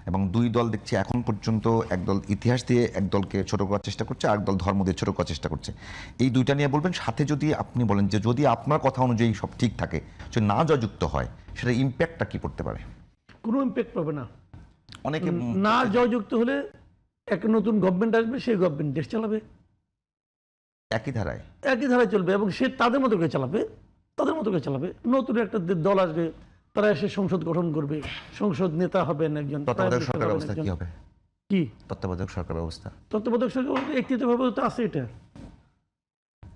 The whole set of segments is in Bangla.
এবং দুই দল দেখছি এখন পর্যন্ত একদল ইতিহাস দিয়ে এক দলকে ছোট করার চেষ্টা করছে, আর দল ধর্ম দিয়ে ছোট করার চেষ্টা করছে। এই দুইটা নিয়ে বলবেন, সাথে যদি আপনি বলেন যে যদি আপনার কথা অনুযায়ী সব ঠিক থাকে, যদি না জয়যুক্ত হয়, সেটা ইম্প্যাক্টটা কি পড়তে পারে? কোনো ইম্প্যাক্ট পাবে না। অনেকে না জয়যুক্ত হলে এক নতুন গভর্নমেন্ট আসবে, সেই গভর্নমেন্ট দেশ চালাবে একই ধারায় চলবে, এবং সে তাদের মতো করে চালাবে, নতুন একটা দল আসবে, তারা এসে সংসদ গঠন করবে, সংসদ নেতা হবেন একজন। তত্ত্বাবধায়ক সরকার ব্যবস্থা কি হবে? কি তত্ত্বাবধায়ক সরকার ব্যবস্থা? তত্ত্বাবধায়ক সরকার একটিভাবে তো আছে, এটা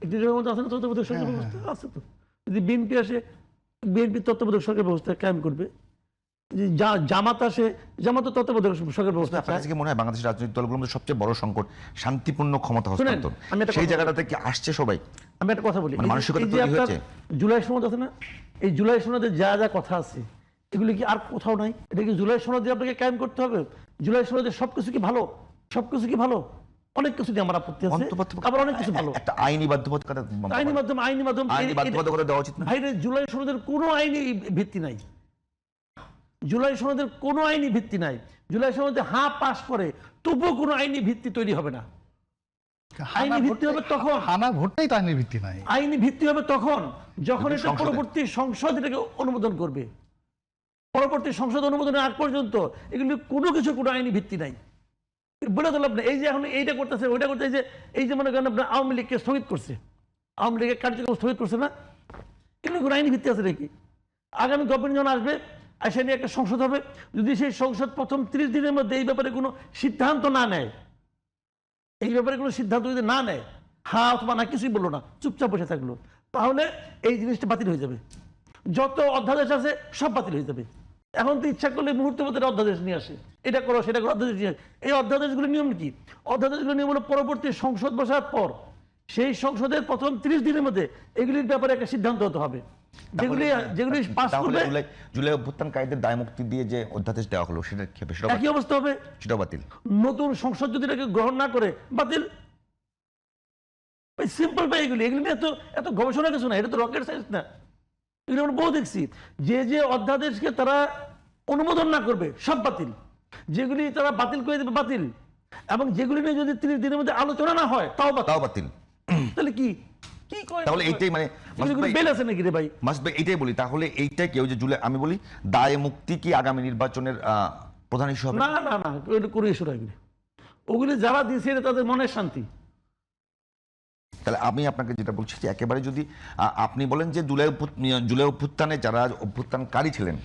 একটিভাবে মধ্যে আছে না, তত্ত্বাবধায়ক সরকার ব্যবস্থা আছে তো। যদি বিএনপি আসে, বিএনপি তত্ত্বাবধায়ক সরকার ব্যবস্থা কায়েম করবে। জামাত আসে, জামাত তত্ত্বাবধায়ক সরকার ব্যবস্থা। আপনার কাছে কি মনে হয় বাংলাদেশের রাজনৈতিক দলগুলোর মধ্যে সবচেয়ে বড় সংকট শান্তিপূর্ণ ক্ষমতা হস্তান্তর? সেই জায়গাটাতে কি আসছে সবাই? আমি একটা কথা বলি, মানসিকতা তৈরি হয়েছে। জুলাই সনদ আছে না, এই জুলাই সনদে যা যা কথা আছে এগুলি কি আর কোথাও নাই? এটা কি জুলাই সনদে আপনাকে কায়েম করতে হবে? জুলাই সনদে সবকিছু কি ভালো? সবকিছু কি ভালো? অনেক কিছু দিয়ে আমার আপত্তি আছে, আবার অনেক কিছু ভালো। একটা আইনি বাধ্যবাধকতা, আইনি বাধ্যবাধকতা দেওয়া উচিত না ভাই? জুলাই সনদের কোনো আইনি ভিত্তি নাই, জুলাই সনদের কোনো আইনি ভিত্তি নাই। জুলাই সনদে পাস করে, তবুও কোনো আইনি ভিত্তি তৈরি হবে না। আইনি ভিত্তি হবে তখন, হানা ভোটটাই তো আইনি ভিত্তি নাই। আইনি ভিত্তি হবে তখন যখন এটা পরবর্তী সংসদ এটাকে অনুমোদন করবে। পরবর্তী সংসদ অনুমোদনের আগ পর্যন্ত এগুলি কোনো কিছু কোনো আইনি ভিত্তি নাই। বলে দিলাম না, এই যে এখন এইটা করতেছে, ওইটা করতে, এই যে মনে করেন আপনার আওয়ামী লীগকে স্থগিত করছে, আওয়ামী লীগের কার্যক্রম স্থগিত করছে না, এগুলো কোনো আইনি ভিত্তি আছে নাকি? আগামী গভর্নমেন্ট যখন আসবে, আসে নিয়ে একটা সংসদ হবে, যদি সেই সংসদ প্রথম 30 দিনের মধ্যে এই ব্যাপারে কোনো সিদ্ধান্ত না নেয়, এই ব্যাপারে কোনো সিদ্ধান্ত যদি না নেয়, অথবা না, কিছুই বললো না, চুপচাপ বসে থাকলো, তাহলে এই জিনিসটা বাতিল হয়ে যাবে। যত অধ্যাদেশ আছে সব বাতিল হয়ে যাবে। এখন তো ইচ্ছা করলে মুহূর্তের মধ্যে অধ্যাদেশ নিয়ে আসে, এটা করো সেটা করো, অধ্যাদেশ নিয়ে আসে। এই অধ্যাদেশগুলোর নিয়ম কি? অধ্যাদেশগুলোর নিয়ম হলো পরবর্তী সংসদ বসার পর সেই সংসদের প্রথম 30 দিনের মধ্যে এগুলির ব্যাপারে একটা সিদ্ধান্ত হতে হবে, যেগুলি পাস করবে। জুলাই অভ্যুত্থানকারীদের দায় মুক্তি দিয়ে যে অধ্যাদেশ দেওয়া হলো, সেটা একই অবস্থা হবে, সেটা বাতিল। নতুন সংসদ যদি এটাকে গ্রহণ না করে, বাতিল। সিম্পল ভাই, এগুলি নিয়ে এত গবেষণা কিছু না, এটা তো রকেট সায়েন্স না। এগুলো আমরা বহু দেখছি, যে অধ্যাদেশকে তারা অনুমোদন না করবে সব বাতিল, যেগুলি তারা বাতিল করে দেবে বাতিল, এবং যেগুলি নিয়ে যদি 30 দিনের মধ্যে আলোচনা না হয় তাও বাতিল। তাহলে কি তাহলে এইটাই মানে বেল আছে নাকি রে ভাই? মাসুদ ভাই, এইটাই বলি, তাহলে এইটাই কেউ যে জুলাই, আমি বলি দায় মুক্তি কি আগামী নির্বাচনের প্রধান ইস্যু হবে? না, কোনো ইস্যু না। ওগুলি যারা দিয়েছে তাদের মনের শান্তি। তাহলে আমি আপনাকে যেটা বলছি যে একেবারে যদি আপনি বলেন যে জুলাই অভ্যুত্থানে যারা অভ্যুত্থানকারী ছিলেন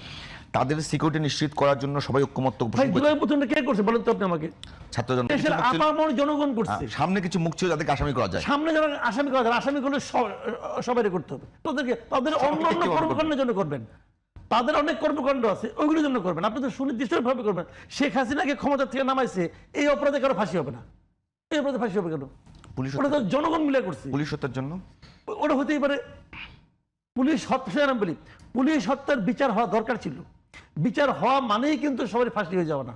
তাদের সিকিউরিটি নিশ্চিত করার জন্য সবাই ঐক্যমত্য পোষণ জুলাই অভ্যুত্থানটা কে করছে বলেন তো আপনি আমাকে? ছাত্র জনগণ করছে। সামনে কিছু মুখ ছিল যাদেরকে আসামি করা যায়, সামনে যারা আসামি করা যায়, আসামি করলে সবাই করতে হবে। তাদের অন্যান্য কর্মকাণ্ডের জন্য করবেন, তাদের অনেক কর্মকাণ্ড আছে, ওইগুলোর জন্য করবেন। আপনি তো সুনির্দিষ্টভাবে করবেন। শেখ হাসিনাকে ক্ষমতা থেকে নামাইছে, এই অপরাধে কারো ফাঁসি হবে না। এই অপরাধে ফাঁসি হবে কেন? ওটা তো জনগণ মিলে করছে। পুলিশ হত্যার জন্য ওটা হতেই পারে। পুলিশ হত্যা, বলি পুলিশ হত্যার বিচার হওয়া দরকার ছিল। বিচার হওয়া মানেই কিন্তু সবাই ফাঁসি হয়ে যাওয়া না।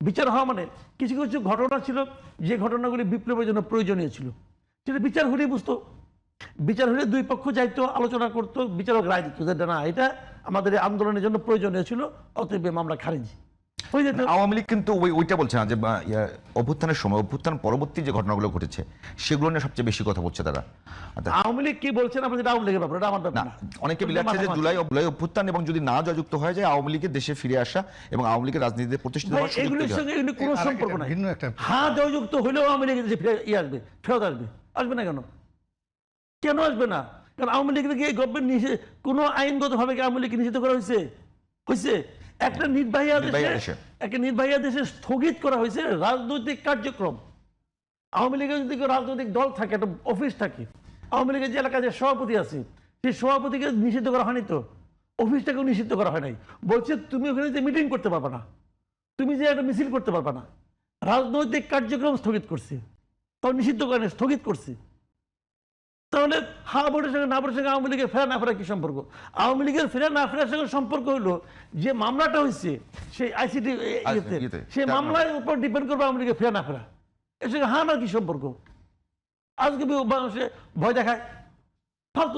বিচার হওয়া মানে কিছু কিছু ঘটনা ছিল, যে ঘটনাগুলি বিপ্লবের জন্য প্রয়োজনীয় ছিল, সেটা বিচার হলেই বুঝতো। বিচার হলে দুই পক্ষ যাইতো, আলোচনা করতো, বিচারক রায় দিত যে না, এটা আমাদের আন্দোলনের জন্য প্রয়োজনীয় ছিল, অতএব মামলা খারিজ হয়ে যেত। আওয়ামী লীগ কিন্তু ওইটা বলছে না যে অভ্যুত্থানের সময়, অভ্যুত্থান পরবর্তী যে ঘটনাগুলো ঘটেছে সেগুলো নিয়ে সবচেয়ে বেশি কথা বলছে তারা। আওয়ামী লীগ কি বলছেন আপনি? আওয়ামী লীগের ব্যাপার, এটা আমার ব্যাপার না। অনেকে বলছে যে জুলাই অভ্যুত্থান এবং যদি না জয়যুক্ত হয়ে যায়, আওয়ামী লীগের দেশে ফিরে আসা এবং আওয়ামী লীগের রাজনীতিতে প্রতিষ্ঠিত হওয়ার সুযোগ এগুলোর সঙ্গে কোনো সম্পর্ক নাই। জয়যুক্ত হলেও আওয়ামী লীগের দেশে আসবে, ফেরত আসবে। আসবে না কেন? কেন আসবে না? কারণ আওয়ামী লীগের কি গভর্নমেন্ট নিষেধ, কোনো আইনগতভাবে আওয়ামী লীগকে নিষিদ্ধ করা হয়েছে? একটা নির্বাহী আদেশে স্থগিত করা হয়েছে রাজনৈতিক কার্যক্রম। আওয়ামী লীগের যদি রাজনৈতিক দল থাকে, একটা অফিস থাকে, আওয়ামী লীগের যে এলাকায় যে সভাপতি আছে, সেই সভাপতিকে নিষিদ্ধ করা হয়নি তো, অফিসটাকেও নিষিদ্ধ করা হয় নাই। বলছে তুমি ওখানে যে মিটিং করতে পারবে না, তুমি যে একটা মিছিল করতে পারবে না। রাজনৈতিক কার্যক্রম স্থগিত করছে, তাও নিষিদ্ধ করে স্থগিত করছে। তাহলে ভোটের সঙ্গে না ভোটের সঙ্গে আওয়ামী লীগের ফেরা না ফেরা কি সম্পর্ক? আওয়ামী লীগের ফেরা না ফেরার সঙ্গে সম্পর্ক হলো যে মামলাটা হয়েছে সেই আইসিটি, সেই মামলার উপর ডিপেন্ড করবে আওয়ামী লীগের ফেরা না ফেরা। এর সঙ্গে না কি সম্পর্ক? আজকে মানুষে ভয় দেখায়, ফালতু।